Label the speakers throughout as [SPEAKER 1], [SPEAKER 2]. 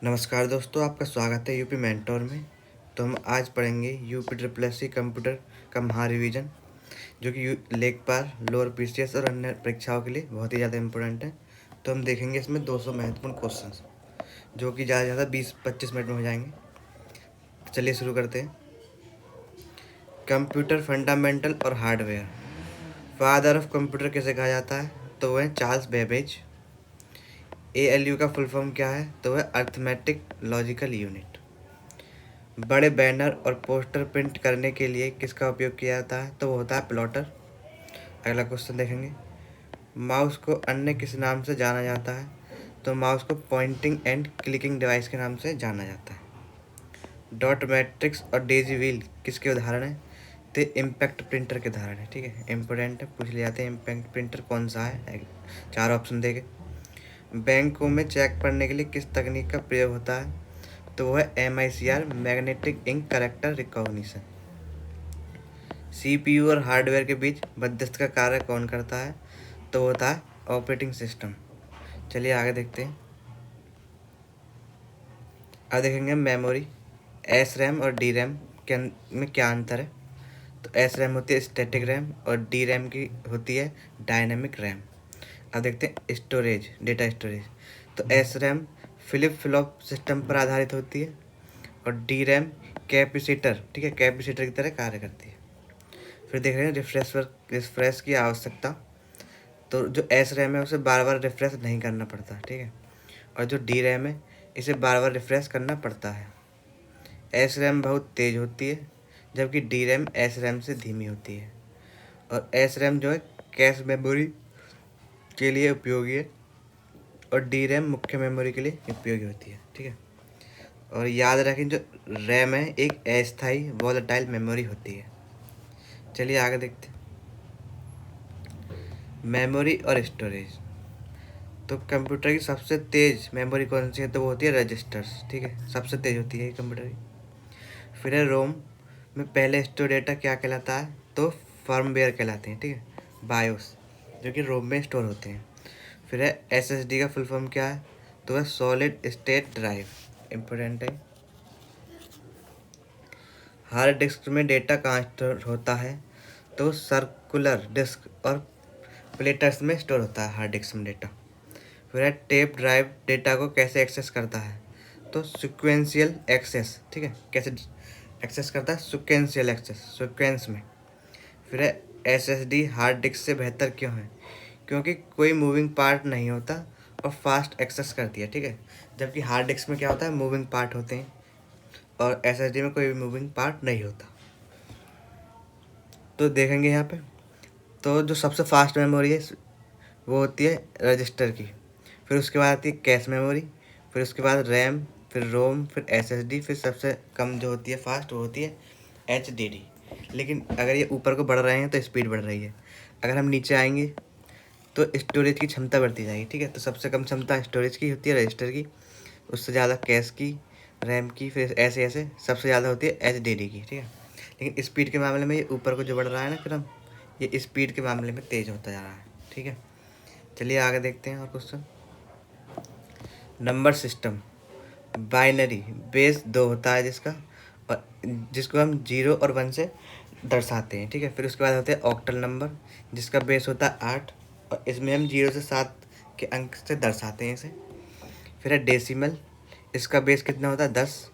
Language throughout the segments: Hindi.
[SPEAKER 1] नमस्कार दोस्तों, आपका स्वागत है यूपी मेंटोर में। तो हम आज पढ़ेंगे UP triple S C computer का महारिवीजन, जो कि लेखपाल, लोअर पीसीएस और अन्य परीक्षाओं के लिए बहुत ही ज़्यादा इम्पोर्टेंट है। तो हम देखेंगे इसमें 200 महत्वपूर्ण क्वेश्चंस, जो कि ज़्यादा से ज़्यादा 20-25 मिनट में हो जाएंगे। चलिए शुरू करते हैं। कंप्यूटर फंडामेंटल और हार्डवेयर। फादर ऑफ कंप्यूटर किसे कहा जाता है? तो वह चार्ल्स बेबेज। ALU का फुल फॉर्म क्या है? तो वह अर्थमेटिक लॉजिकल यूनिट। बड़े बैनर और पोस्टर प्रिंट करने के लिए किसका उपयोग किया जाता है? तो वो होता है प्लॉटर। अगला क्वेश्चन देखेंगे। माउस को अन्य किस नाम से जाना जाता है? तो माउस को पॉइंटिंग एंड क्लिकिंग डिवाइस के नाम से जाना जाता है। डॉट मैट्रिक्स और डेजी व्हील किसके उदाहरण हैं? तो इम्पैक्ट प्रिंटर के उदाहरण है। ठीक है, इम्पोर्टेंट है, पूछ ले जाते हैं। इम्पैक्ट प्रिंटर कौन सा है? 4 ऑप्शन देंगे। बैंकों में चेक पढ़ने के लिए किस तकनीक का प्रयोग होता है? तो वो है MICR, magnetic ink character recognition. CPU और हार्डवेयर के बीच मध्यस्थ का कार्य कौन करता है? तो होता है ऑपरेटिंग सिस्टम। चलिए आगे देखते हैं। अब देखेंगे मेमोरी। SRAM और DRAM में क्या अंतर है? तो SRAM होती है स्टैटिक रैम और DRAM की होती है डायनेमिक रैम। अब देखते हैं स्टोरेज, डेटा स्टोरेज। तो SRAM फ्लिप फ्लॉप सिस्टम पर आधारित होती है और DRAM कैपेसिटर, ठीक है, कैपेसिटर की तरह कार्य करती है। फिर देख रहे हैं रिफ्रेश की आवश्यकता। तो जो SRAM है उसे बार बार रिफ्रेश नहीं करना पड़ता, ठीक है, और जो DRAM है इसे बार बार रिफ्रेश करना पड़ता है। SRAM बहुत तेज़ होती है जबकि DRAM SRAM से धीमी होती है। और SRAM जो है कैश मेमोरी के लिए उपयोगी है और DRAM मुख्य मेमोरी के लिए उपयोगी होती है। ठीक है, और याद रखें जो रैम है एक अस्थायी वॉलेटाइल मेमोरी होती है। चलिए आगे देखते हैं। मेमोरी और स्टोरेज। तो कंप्यूटर की सबसे तेज़ मेमोरी कौन सी है? तो वो होती है रजिस्टर्स। ठीक है, सबसे तेज़ होती है कंप्यूटर की। फिर है रोम में पहले स्टोर डेटा क्या कहलाता है? तो फर्मवेयर कहलाते हैं। ठीक है, बायोस, जो कि रोम में स्टोर होते हैं। फिर है SSD का फुल फॉर्म क्या है? तो वह सॉलिड स्टेट ड्राइव, इम्पोर्टेंट है। हार्ड डिस्क में डेटा कहाँ स्टोर होता है? तो सर्कुलर डिस्क और प्लेटर्स में स्टोर होता है हार्ड डिस्क में डेटा। फिर है टेप ड्राइव डेटा को कैसे एक्सेस करता है? तो सिक्वेंशियल एक्सेस। ठीक है, कैसे एक्सेस करता है? सिक्वेंशियल एक्सेस, सिक्वेंस में। फिर है SSD हार्ड डिस्क से बेहतर क्यों है? क्योंकि कोई मूविंग पार्ट नहीं होता और फास्ट एक्सेस करती है। ठीक है, जबकि हार्ड डिस्क में क्या होता है? मूविंग पार्ट होते हैं और SSD में कोई भी मूविंग पार्ट नहीं होता। तो देखेंगे यहाँ पे, तो जो सबसे फास्ट मेमोरी है वो होती है रजिस्टर की। फिर उसके बाद आती है कैश मेमोरी, फिर उसके बाद रैम, फिर रोम, फिर SSD, फिर सबसे कम जो होती है फास्ट वो होती है HDD। लेकिन अगर ये ऊपर को बढ़ रहे हैं तो स्पीड बढ़ रही है, अगर हम नीचे आएंगे तो स्टोरेज की क्षमता बढ़ती जाएगी। ठीक है, तो सबसे कम क्षमता स्टोरेज की होती है रजिस्टर की, उससे ज़्यादा कैश की, रैम की, फिर ऐसे ऐसे सबसे ज़्यादा होती है HDD की। ठीक है, लेकिन स्पीड के मामले में ये ऊपर को जो बढ़ रहा है ना क्रम, ये स्पीड के मामले में तेज़ होता जा रहा है। ठीक है, चलिए आगे देखते हैं और question. Number system. Binary base 2 होता है जिसका, और जिसको हम 0 और 1 से दर्शाते हैं। ठीक है, फिर उसके बाद होते हैं ऑक्टल नंबर, जिसका बेस होता है 8 और इसमें हम 0 से 7 के अंक से दर्शाते हैं इसे। फिर है डेसिमल, इसका बेस कितना होता है? 10,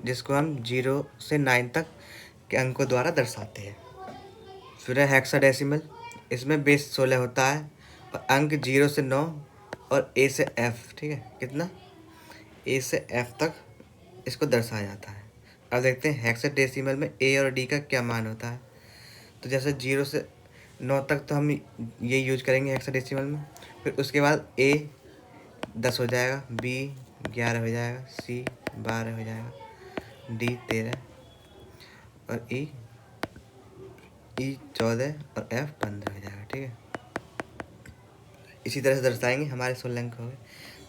[SPEAKER 1] जिसको हम 0 से 9 तक के अंकों द्वारा दर्शाते हैं। फिर है हेक्साडेसिमल, इसमें बेस 16 होता है और अंक 0 से 9 और A से F। ठीक है, कितना? A से F तक इसको दर्शाया जाता है। अब देखते हैं हेक्साडेसिमल में A और D का क्या मान होता है। तो जैसे 0 से 9 तक तो हम ये यूज करेंगे हेक्साडेसिमल में। फिर उसके बाद A 10 हो जाएगा, B 11 हो जाएगा, C 12 हो जाएगा, D 13 और E 14 और F 15 हो जाएगा। ठीक है, इसी तरह से दर्शाएंगे, हमारे 16 अंक हो गए।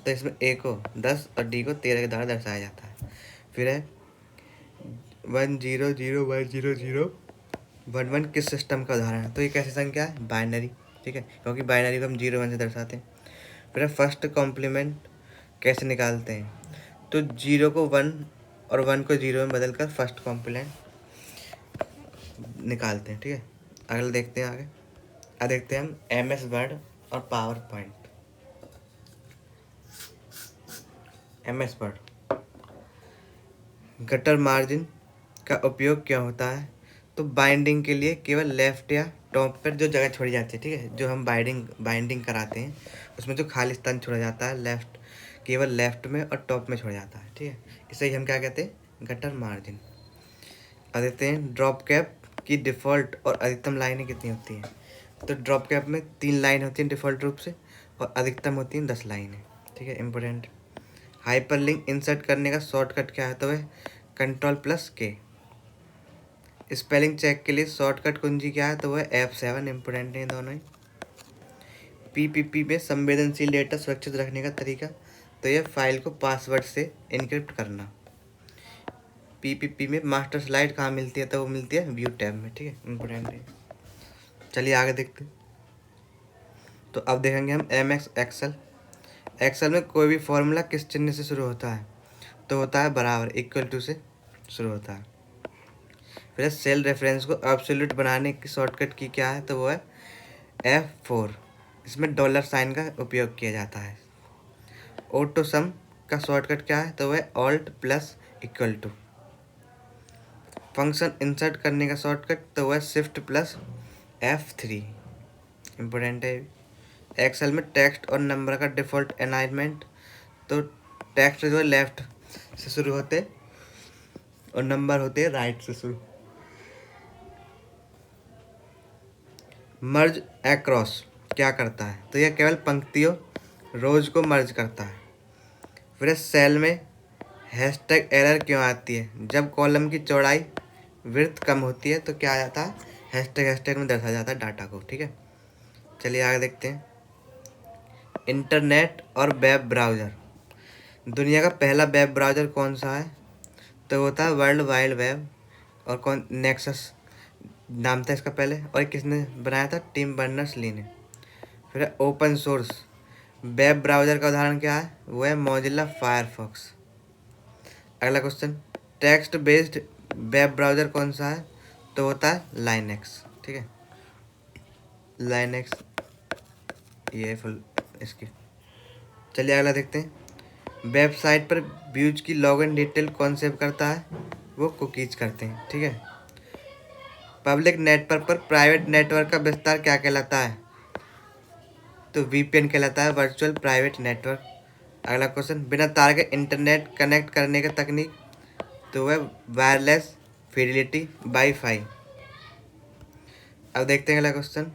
[SPEAKER 1] तो इसमें A को 10 और D को 13 के द्वारा दर्शाया जाता है। फिर है 10010010011 किस सिस्टम का उदाहरण है? तो ये कैसी संख्या है? बाइनरी। ठीक है, क्योंकि बाइनरी को हम 0 1 से दर्शाते हैं। फिर है फर्स्ट कॉम्प्लीमेंट कैसे निकालते हैं? तो 0 को 1 और 1 को 0 में बदल कर फर्स्ट कॉम्पोनेंट निकालते हैं, ठीक है। अगला देखते हैं आगे। अब देखते हैं हम MS वर्ड और power point. MS word, gutter margin का उपयोग क्या होता है? तो बाइंडिंग के लिए केवल लेफ्ट या टॉप पर जो जगह छोड़ी जाती है, ठीक है, जो हम बाइंडिंग कराते हैं उसमें जो खाली स्थान छोड़ा जाता है लेफ्ट, केवल लेफ्ट में और टॉप में छोड़ा जाता है, ठीक है। इसे ही हम क्या कहते हैं? Gutter margin. अब देखते हैं ड्रॉप कैप की डिफ़ॉल्ट और अधिकतम लाइनें कितनी होती हैं। तो ड्रॉप कैप में 3 लाइन होती हैं डिफ़ॉल्ट रूप से, और अधिकतम होती हैं 10 लाइनें, ठीक है, इंपॉर्टेंट। हाइपरलिंक इंसर्ट करने का शॉर्टकट क्या है? तो वह Ctrl+K। स्पेलिंग चेक के लिए शॉर्टकट कुंजी क्या है? तो वह F7, इंपॉर्टेंट है दोनों ही। PPP में संवेदनशील डेटा सुरक्षित रखने का तरीका, तो यह फाइल को पासवर्ड से इनक्रिप्ट करना। PPP में मास्टर स्लाइड कहाँ मिलती है? तो वो मिलती है व्यू टैब में, ठीक है, इंपॉर्टेंट है। चलिए आगे देखते हैं। तो अब देखेंगे हम MS एक्सेल। एक्सेल में कोई भी फॉर्मूला किस चिन्ह से शुरू होता है? तो होता है बराबर, इक्वल टू से शुरू होता है। फिर सेल रेफरेंस को एब्सोल्यूट बनाने की शॉर्टकट की क्या है? तो वो है F4। इसमें डॉलर साइन का उपयोग किया जाता है। ऑटो सम का शॉर्टकट क्या है? तो वह Alt+=। फंक्शन इंसर्ट करने का शॉर्टकट, तो वह Shift+F3, इम्पोर्टेंट है। एक्सेल में टेक्स्ट और नंबर का डिफ़ॉल्ट अलाइनमेंट, तो टेक्स्ट जो है लेफ्ट से शुरू होते और नंबर होते हैं राइट से शुरू। मर्ज अक्रॉस क्या करता है? तो यह केवल पंक्तियों रोज को मर्ज करता है। फिर सेल में हैशटैग एरर क्यों आती है? जब कॉलम की चौड़ाई विड्थ कम होती है तो क्या आ जाता है? हैशटैग में दर्शाया जाता है डाटा को, ठीक है। चलिए आगे देखते हैं। इंटरनेट और वेब ब्राउज़र, दुनिया का पहला वेब ब्राउज़र कौन सा है? तो होता है वर्ल्ड वाइड वेब। और कौन? नेक्सस नाम था इसका पहले, और किसने बनाया था? टिम बर्नर्स-ली ने। फिर ओपन सोर्स वेब ब्राउज़र का उदाहरण क्या है? वो है मोजिल्ला फायरफॉक्स। अगला question, text based web browser कौन सा है? तो होता है लाइनेक्स, ठीक है, लाइनेक्स, ये फुल इसकी। चलिए अगला देखते हैं। वेबसाइट पर व्यूज की लॉगिन डिटेल कौन सेव करता है? वो कुकीज करते हैं, ठीक है। पब्लिक नेटवर्क पर प्राइवेट नेटवर्क का विस्तार क्या कहलाता है? तो VPN कहलाता है, वर्चुअल प्राइवेट नेटवर्क। अगला क्वेश्चन, बिना तार के इंटरनेट कनेक्ट करने का तकनीक, तो वह वायरलेस फिडेलिटी वाईफाई। अब देखते हैं अगला क्वेश्चन,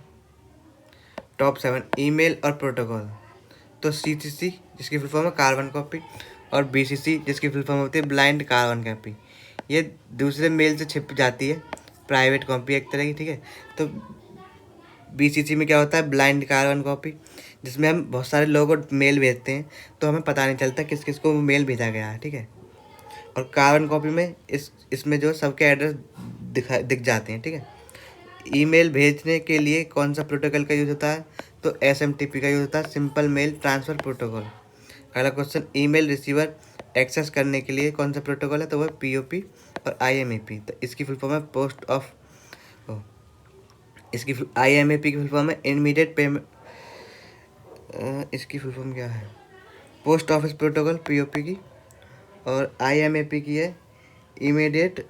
[SPEAKER 1] टॉप 7 ईमेल और प्रोटोकॉल। तो CCC जिसकी फुल फॉर्म है कार्बन कॉपी, और BCC जिसकी फुल फॉर्म होती है ब्लाइंड कार्बन कॉपी। ये दूसरे मेल से छिप जाती है, प्राइवेट कॉपी एक तरह की, ठीक है। तो BCC में क्या होता है? ब्लाइंड कार्बन कॉपी, जिसमें हम बहुत सारे लोगों को मेल भेजते हैं तो हमें पता नहीं चलता किस किस को मेल भेजा गया है, ठीक है। और कार्बन कॉपी में इसमें जो सबके एड्रेस दिख जाते हैं, ठीक है। ईमेल भेजने के लिए कौन सा प्रोटोकॉल का यूज़ होता है? तो SMTP का यूज़ होता है, सिंपल मेल ट्रांसफ़र प्रोटोकॉल। अगला क्वेश्चन, ईमेल रिसीवर एक्सेस करने के लिए कौन सा प्रोटोकॉल है? तो वह POP और IMAP। तो इसकी फुल फॉर्म है IMAP की फुल फॉर्म है इमीडिएट पेमेंट। इसकी फुल फॉर्म क्या है? पोस्ट ऑफिस प्रोटोकॉल, POP की, और IMAP की है इमीडिएट,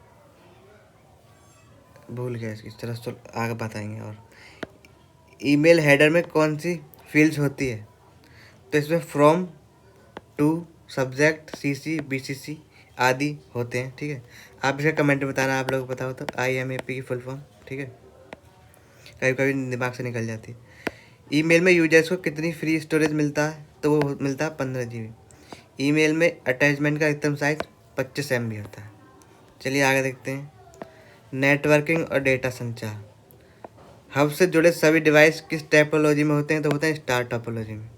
[SPEAKER 1] भूल गया इसकी, चलो आगे बताएंगे। और ईमेल हेडर में कौन सी फील्ड्स होती है? तो इसमें from, to, subject, CC, BCC आदि होते हैं, ठीक है। आप इसका कमेंट में बताना, आप लोग बताओ तो IMAP की फुल फॉर्म, ठीक है, कभी कभी दिमाग से निकल जाती है। ईमेल में यूजर्स को कितनी फ्री स्टोरेज मिलता है? तो वो मिलता है 15 GB। ईमेल में अटैचमेंट का अधिकतम साइज 25 MB होता है। चलिए आगे देखते हैं। नेटवर्किंग और डेटा संचार, हब से जुड़े सभी डिवाइस किस टोपोलॉजी में होते हैं? तो होते हैं स्टार टोपोलॉजी में।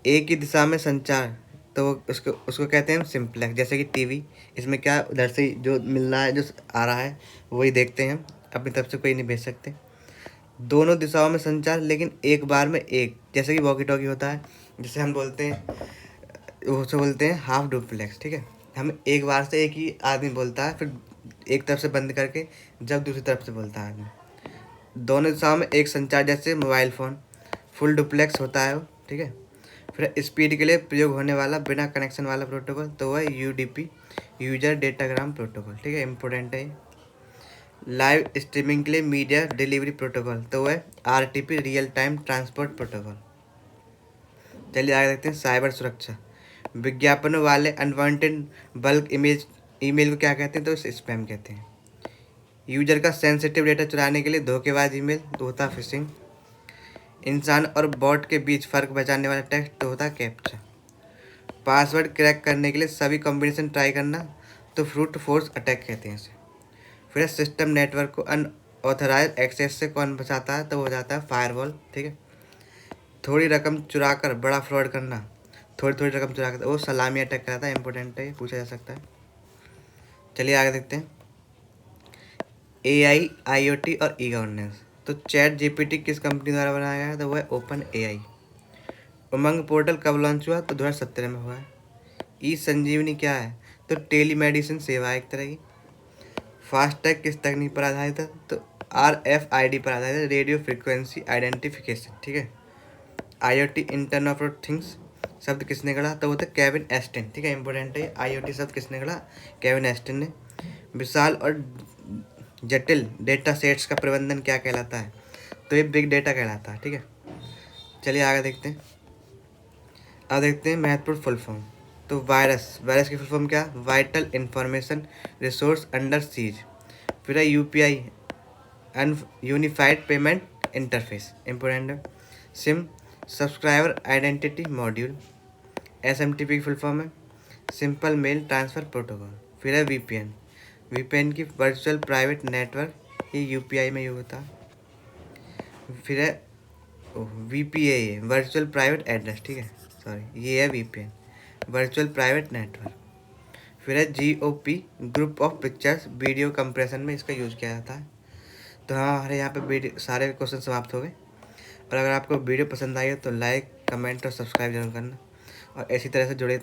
[SPEAKER 1] एक ही दिशा में संचार, तो उसको कहते हैं हम सिंप्लेक्स, जैसे कि टीवी, इसमें क्या उधर से जो मिल रहा है, जो आ रहा है वही देखते हैं हम, अपनी तरफ से कोई नहीं भेज सकते। दोनों दिशाओं में संचार लेकिन एक बार में एक, जैसे कि वॉकी टॉकी होता है, जिसे हम बोलते हैं उसे बोलते हैं हाफ डुप्लेक्स, ठीक है। हम एक बार से एक ही आदमी बोलता है, फिर एक तरफ से बंद करके जब दूसरी तरफ से बोलता है आदमी। दोनों दिशाओं में एक संचार, जैसे मोबाइल फ़ोन फुल डुप्लेक्स होता है वो, ठीक है। फिर स्पीड के लिए प्रयोग होने वाला बिना कनेक्शन वाला प्रोटोकॉल तो वह यूडीपी, यूजर डेटाग्राम प्रोटोकॉल, ठीक है, इंपॉर्टेंट है। लाइव स्ट्रीमिंग के लिए मीडिया डिलीवरी प्रोटोकॉल तो वह RTP, real time transport protocol. चलिए आगे देखते हैं साइबर सुरक्षा। विज्ञापनों वाले अनवांटेड बल्क ईमेल को क्या कहते हैं, तो इसे स्पैम कहते हैं। यूजर का सेंसिटिव डेटा चुराने के लिए धोखेबाज ईमेल तो होता फिशिंग। इंसान और बॉट के बीच फ़र्क बचाने वाला टेक्स्ट तो होता कैप्चा। पासवर्ड क्रैक करने के लिए सभी कॉम्बिनेशन ट्राई करना तो फ्रूट फोर्स अटैक कहते हैं इसे। फिर सिस्टम नेटवर्क को अनऑथराइज एक्सेस से कौन बचाता है, तो हो जाता है फायरवॉल, ठीक है। थोड़ी रकम चुरा कर बड़ा फ्रॉड करना, थोड़ी थोड़ी रकम चुरा कर वो सलामी अटैक कराता है, इंपॉर्टेंट है, पूछा जा सकता है। चलिए आगे देखते हैं AI, IoT और ई गवर्नेंस। तो चैट GPT किस कंपनी द्वारा बनाया गया है, तो वह है ओपन AI। उमंग पोर्टल कब लॉन्च हुआ, तो 2017 में हुआ है। ई संजीवनी क्या है, तो टेली मेडिसिन सेवा है एक तरह की। फास्टैग किस तकनीक पर आधारित है, तो RFID पर आधारित है, रेडियो फ्रिक्वेंसी आइडेंटिफिकेशन, ठीक है। IoT, इंटरनेट ऑफ थिंग्स शब्द किसने गढ़ा, तो वो था केविन एस्टिन, ठीक है, इंपॉर्टेंट है। IoT शब्द किसने गढ़ा, केविन एस्टिन ने। विशाल और जटिल डेटा सेट्स का प्रबंधन क्या कहलाता है, तो ये बिग डेटा कहलाता है, ठीक है। चलिए आगे देखते हैं। अब देखते हैं महत्वपूर्ण फुल फॉर्म। तो वायरस की फुल फॉर्म क्या, vital information resource under seize. फिर है UPI, unified payment interface, important है। SIM, subscriber identity module. SMTP की फुल फॉर्म है सिंपल मेल ट्रांसफ़र प्रोटोकॉल। फिर है VPN की वर्चुअल प्राइवेट नेटवर्क, ये UPI में यूज होता है। फिर है VPA, वर्चुअल प्राइवेट एड्रेस, ठीक है, सॉरी ये है VPN, वर्चुअल प्राइवेट नेटवर्क। फिर है GOP, group of pictures video compression में इसका यूज़ किया जाता है। तो हाँ, हमारे यहाँ पे वीडियो सारे क्वेश्चन समाप्त हो गए। और अगर आपको वीडियो पसंद आई हो तो लाइक, कमेंट और सब्सक्राइब जरूर करना, और इसी तरह से जुड़े